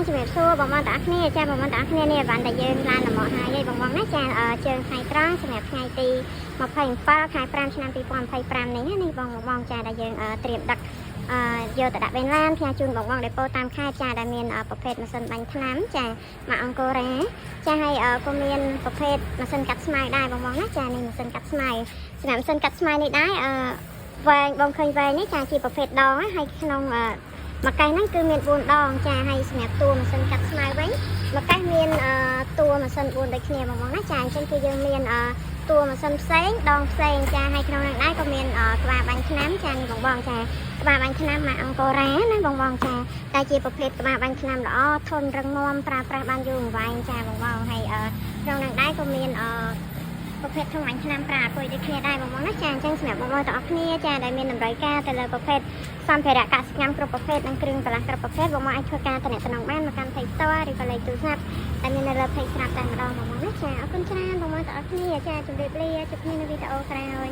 ជំរាបសួរបងប្អូនទាំងអស់គ្នាចាបងប្អូនទាំងអស់គ្នានេះបានតែយើងឡើងមកហើយបងប្អូនណាចាជើងថ្ងៃត្រង់សម្រាប់ថ្ងៃទី27ខែ5ឆ្នាំ2025នេះនេះបងប្អូនចាដែលយើងត្រៀមដឹកយកទៅដាក់វេនឡានផ្សាយជូនបងប្អូនដែលពោតាមខេត្តចាដែលមានប្រភេទម៉ាស៊ីនបាញ់ថ្នាំចាមកអង្គរ៉ាចាហើយក៏មានប្រភេទម៉ាស៊ីនកាត់ស្មៅដែរបងប្អូនណាចានេះម៉ាស៊ីនកាត់ស្មៅសម្រាប់ម៉ាស៊ីនកាត់ស្មៅនេះដែរវែងបងឃើញវែងនេះចាជាប្រភេទដងហើយក្នុងមួយកែងហ្នឹងគឺមាន4ដងចាហើយសម្រាប់តួម៉ាស៊ីនកាត់ស្មៅវិញមួយកែងមានតួម៉ាស៊ីន4ដូចគ្នាបងប្អូនណាចាអញ្ចឹងគឺយើងមានតួម៉ាស៊ីនផ្សេងដងផ្សេងចាហើយក្នុងហ្នឹងដែរក៏មានក្បាលបាញ់ថ្នាំចានេះបងបងចាក្បាលបាញ់ថ្នាំមកអង្គរ៉ាណាបងបងចាតែជាប្រភេទក្បាលបាញ់ថ្នាំល្អធន់រឹងមាំប្រើប្រាស់បានយូរអង្វែងចាបងបងហើយក្នុងហ្នឹងដែរក៏មានប្រភេទក្នុងបាញ់ថ្នាំប្រើអគុយដូចគ្នាដែរបងប្អូនណាចាអញ្ចឹងសម្រាប់បងប្អូនទាំងអស់គ្នាចាដែលមានតម្រូវការទៅលើប្រភេទសម្ភារៈកសិកម្មគ្រប់ប្រភេទនិងគ្រឿងបន្លាស់គ្រប់ប្រភេទបងប្អូនអាចធ្វើការតំណបានមកកាន់ Play Store ឬក៏លេខទូរស័ព្ទដែលមាននៅលើ Page ស្រាប់តែម្ដងបងប្អូនណាចាអរគុណច្រើនបងប្អូនទាំងអស់គ្នាចាជម្រាបលាជួបគ្នានៅវីដេអូក្រោយ